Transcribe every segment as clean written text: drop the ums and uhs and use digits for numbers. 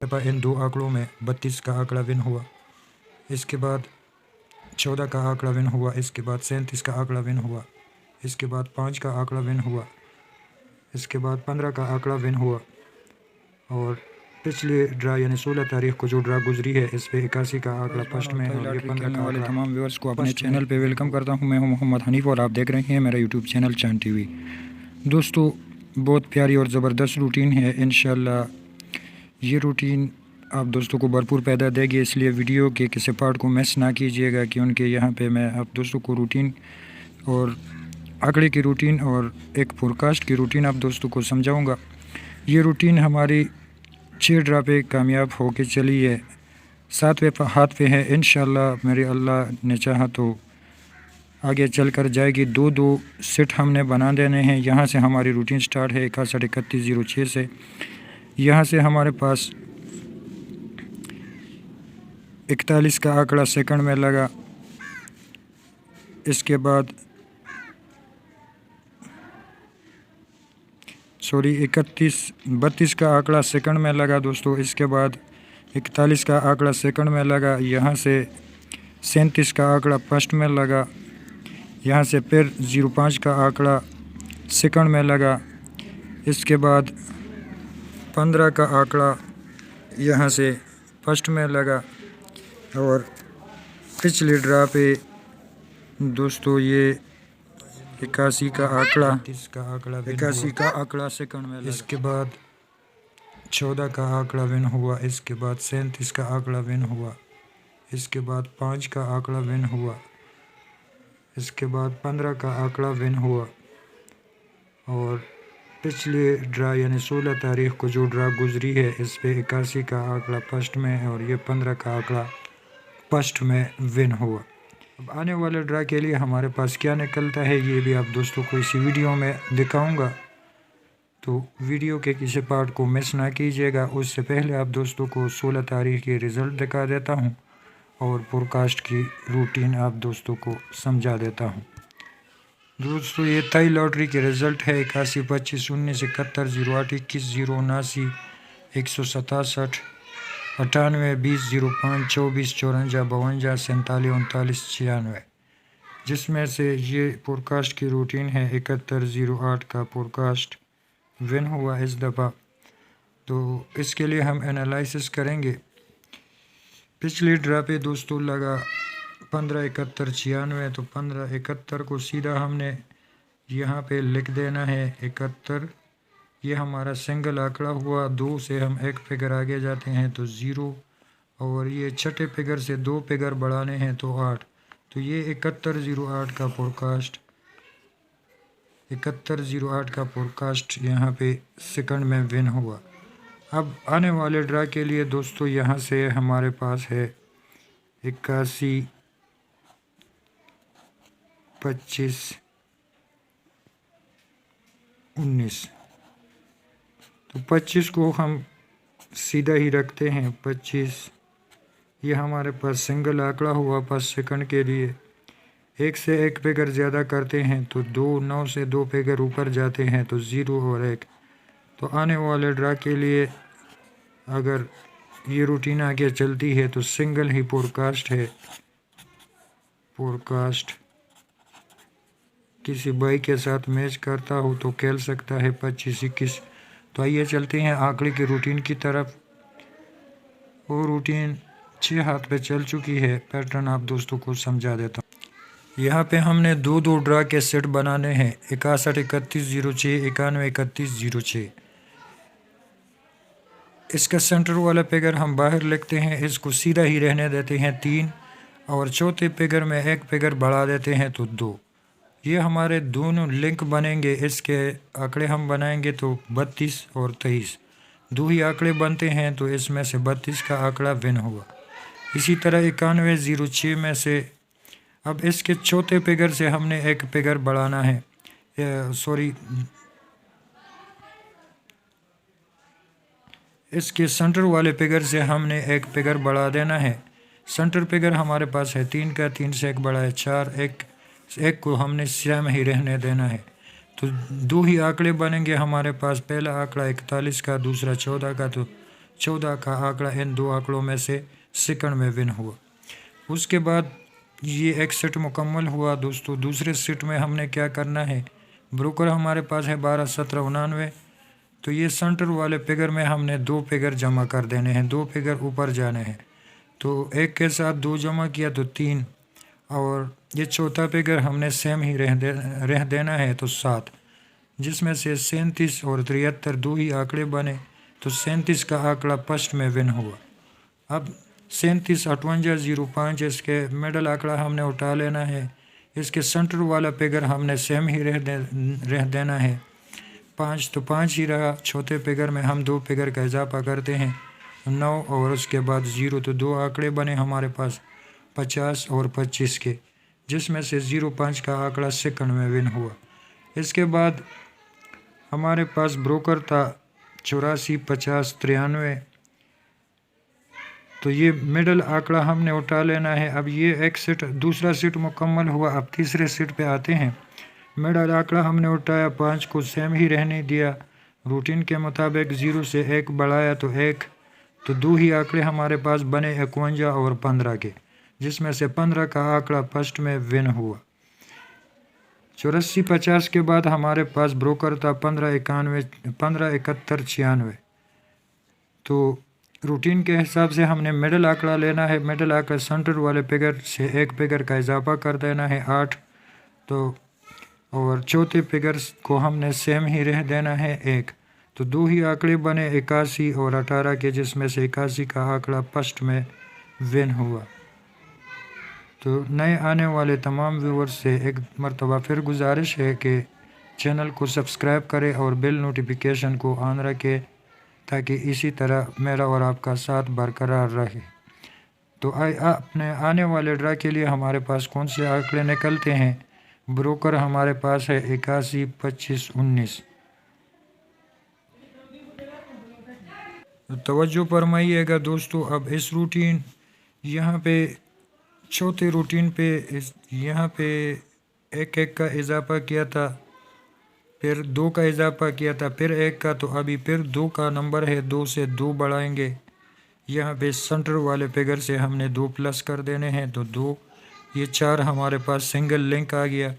इन दो आंकड़ों में 32 का आंकड़ा विन हुआ, इसके बाद 14 का आंकड़ा विन हुआ, इसके बाद 37 का आंकड़ा विन हुआ, इसके बाद 5 का आंकड़ा विन हुआ, इसके बाद 15 का आंकड़ा विन हुआ। और पिछले ड्रा यानी 16 तारीख को जो ड्रा गुजरी है इस पे 81 का आंकड़ा फर्स्ट में है और ये 15 का आंकड़ा। तमाम व्यूअर्स को अपने चैनल पे वेलकम करता हूं। मैं हूं मोहम्मद हनीफ और आप देख रहे हैं मेरा यूट्यूब चैनल चांद टीवी। दोस्तों, बहुत प्यारी और ज़बरदस्त रूटीन है। इंशाल्लाह ये रूटीन आप दोस्तों को भरपूर पैदा देगी, इसलिए वीडियो के किसी पार्ट को मिस ना कीजिएगा, क्योंकि यहाँ पे मैं आप दोस्तों को रूटीन और आंकड़े की रूटीन और एक फोरकास्ट की रूटीन आप दोस्तों को समझाऊंगा। ये रूटीन हमारी 6 ड्रा पे कामयाब होके चली है, 7वें हाथ पे है। इंशाल्लाह मेरे अल्लाह ने चाहा तो आगे चल कर जाएगी। 2 सेट हमने बना देने हैं। यहाँ से हमारी रूटीन स्टार्ट है 613106 से। यहाँ से हमारे पास 41 का आंकड़ा सेकंड में लगा, इसके बाद 32 का आंकड़ा सेकंड में लगा दोस्तों, इसके बाद 41 का आंकड़ा सेकंड में लगा। यहाँ से 37 का आंकड़ा फर्स्ट में लगा, यहाँ से फिर 05 का आंकड़ा सेकंड में लगा, इसके बाद 15 का आंकड़ा यहाँ से फर्स्ट में लगा। और पिछले ड्रा पे दोस्तों ये 81 का आंकड़ा सेकंड में लगा। इसके बाद 14 का आंकड़ा विन हुआ, इसके बाद 37 का आंकड़ा विन हुआ, इसके बाद 5 का आंकड़ा विन हुआ, इसके बाद 15 का आंकड़ा विन हुआ। और पिछले ड्रा यानी 16 तारीख को जो ड्रा गुजरी है इस पे 81 का आंकड़ा फर्स्ट में है और ये 15 का आंकड़ा फर्स्ट में विन हुआ। अब आने वाले ड्रा के लिए हमारे पास क्या निकलता है ये भी आप दोस्तों को इसी वीडियो में दिखाऊंगा, तो वीडियो के किसी पार्ट को मिस ना कीजिएगा। उससे पहले आप दोस्तों को 16 तारीख के रिज़ल्ट दिखा देता हूं और फोरकास्ट की रूटीन आप दोस्तों को समझा देता हूं। दोस्तों, ये तय लॉटरी के रिज़ल्ट है 81 25 19 71 08 21 079 167 98 20 05 24 54 52 47 39 96, जिसमें से ये फोरकास्ट की रूटीन है 71 08 का फोरकास्ट विन हुआ इस दफ़ा। तो इसके लिए हम एनालिसिस करेंगे। पिछले ड्रा पे दोस्तों लगा 15 71 96, तो 15 71 को सीधा हमने यहाँ पे लिख देना है 71। ये हमारा सिंगल आंकड़ा हुआ, 2 से हम एक फिगर आगे जाते हैं तो 0, और ये छठे फिगर से 2 फिगर बढ़ाने हैं तो 8। तो ये 7108 का फोरकास्ट 7108 का फोरकास्ट यहाँ पे सेकंड में विन हुआ। अब आने वाले ड्रा के लिए दोस्तों यहाँ से हमारे पास है 81 25 19, तो 25 को हम सीधा ही रखते हैं। 25 ये हमारे पास सिंगल आंकड़ा हुआ फर्स्ट सेकंड के लिए। 1 से 1 फिगर ज़्यादा करते हैं तो 2, 9 से 2 फिगर ऊपर जाते हैं तो 0 और 1। तो आने वाले ड्रा के लिए अगर ये रूटीन आगे चलती है तो सिंगल ही फोरकास्ट है। फोरकास्ट किसी बाई के साथ मैच करता हो तो खेल सकता है 25 21। तो आइए चलते हैं आंकड़े की रूटीन की तरफ। वो रूटीन 6 हाथ पे चल चुकी है। पैटर्न आप दोस्तों को समझा देता हूँ। यहाँ पे हमने 2 ड्रा के सेट बनाने हैं 61 31 06 91 31 06। इसका सेंटर वाला फिगर हम बाहर लिखते हैं, इसको सीधा ही रहने देते हैं 3, और चौथे फिगर में एक फिगर बढ़ा देते हैं तो 2। ये हमारे दोनों लिंक बनेंगे। इसके आंकड़े हम बनाएंगे तो 32 और 23 2 ही आंकड़े बनते हैं, तो इसमें से 32 का आंकड़ा विन हुआ। इसी तरह 9106 में से अब इसके चौथे फिगर से हमने एक फिगर बढ़ाना है, इसके सेंटर वाले फिगर से हमने एक फिगर बढ़ा देना है। सेंटर फिगर हमारे पास है 3 का, 3 से 1 बढ़ा है 4, एक को हमने सेम ही रहने देना है। तो 2 ही आंकड़े बनेंगे हमारे पास। पहला आंकड़ा 41 का, दूसरा 14 का, तो 14 का आंकड़ा इन दो आंकड़ों में से सेकंड में विन हुआ। उसके बाद ये एक सेट मुकम्मल हुआ दोस्तों। दूसरे सेट में हमने क्या करना है, ब्रोकर हमारे पास है 12, 17, 99, तो ये सेंटर वाले फिगर में हमने 2 फिगर जमा कर देने हैं, 2 फिगर ऊपर जाने हैं। तो एक के साथ 2 जमा किया तो 3, और ये चौथा फिगर हमने सेम ही रह देना है तो 7, जिसमें से 37 और 73 2 ही आंकड़े बने, तो 37 का आंकड़ा फर्स्ट में विन हुआ। अब 37 58 05 इसके मिडल आंकड़ा हमने उठा लेना है। इसके सेंटर वाला फिगर हमने सेम ही रह देना है 5, तो 5 ही रहा। चौथे फिगर में हम 2 फिगर का इजाफा करते हैं 9, और उसके बाद 0, तो 2 आंकड़े बने हमारे पास 50 और 25 के, जिसमें से 05 का आंकड़ा सेकंड में विन हुआ। इसके बाद हमारे पास ब्रोकर था 84 50 93, तो ये मिडल आंकड़ा हमने उठा लेना है। अब ये एक सेट, दूसरा सेट मुकम्मल हुआ। अब तीसरे सेट पे आते हैं। मिडल आंकड़ा हमने उठाया 5 को सेम ही रहने दिया, रूटीन के मुताबिक 0 से 1 बढ़ाया तो 1, तो 2 ही आंकड़े हमारे पास बने 51 और 15 के, जिसमें से 15 का आंकड़ा फर्स्ट में विन हुआ। 84 50 के बाद हमारे पास ब्रोकर था 15 71 71 96, तो रूटीन के हिसाब से हमने मिडल आंकड़ा लेना है। मिडल आंकड़ा सेंटर वाले फिगर से 1 फिगर का इजाफा कर देना है 8, तो और चौथे फिगर को हमने सेम ही रह देना है 1, तो 2 ही आंकड़े बने 81 और 18 के, जिसमें से 81 का आंकड़ा फर्स्ट में विन हुआ। तो नए आने वाले तमाम व्यूअर्स से एक मरतबा फिर गुजारिश है कि चैनल को सब्सक्राइब करें और बेल नोटिफिकेशन को ऑन रखें, ताकि इसी तरह मेरा और आपका साथ बरकरार रहे। तो अपने आने वाले ड्रा के लिए हमारे पास कौन से आंकड़े निकलते हैं। ब्रोकर हमारे पास है 81 25 19। तवज्जो फरमाइएगा दोस्तों। अब इस रूटीन यहाँ पे चौथे रूटीन पे यहाँ पे 1 का इजाफा किया था, फिर 2 का इजाफा किया था, फिर 1 का, तो अभी फिर 2 का नंबर है, 2 से 2 बढ़ाएंगे। यहाँ पे सेंटर वाले फिगर से हमने 2 प्लस कर देने हैं, तो 2, ये 4 हमारे पास सिंगल लिंक आ गया।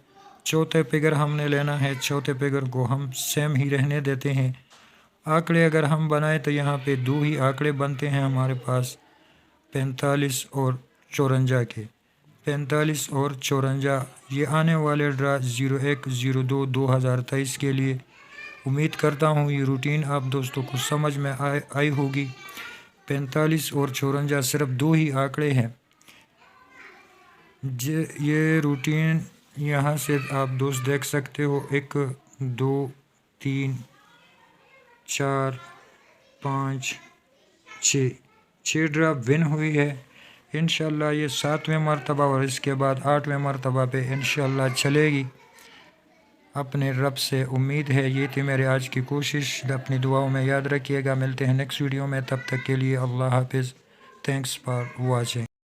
चौथे फिगर हमने लेना है, चौथे फिगर को हम सेम ही रहने देते हैं। आंकड़े अगर हम बनाए तो यहाँ पे 2 ही आंकड़े बनते हैं हमारे पास 45 और 54 के, 45 और 54। ये आने वाले ड्रा 01/02/2023 के लिए। उम्मीद करता हूँ ये रूटीन आप दोस्तों को समझ में आई होगी। 45 और 54 सिर्फ 2 ही आंकड़े हैं। ये रूटीन यहाँ से आप दोस्त देख सकते हो, 1 2 3 4 5 6 ड्रा विन हुई है। इंशाल्लाह ये 7वें मरतबा और इसके बाद 8वें मरतबा पे इंशाल्लाह चलेगी। अपने रब से उम्मीद है। ये थी मेरे आज की कोशिश, अपनी दुआओं में याद रखिएगा। मिलते हैं नेक्स्ट वीडियो में, तब तक के लिए अल्लाह हाफिज़। Thanks for watching.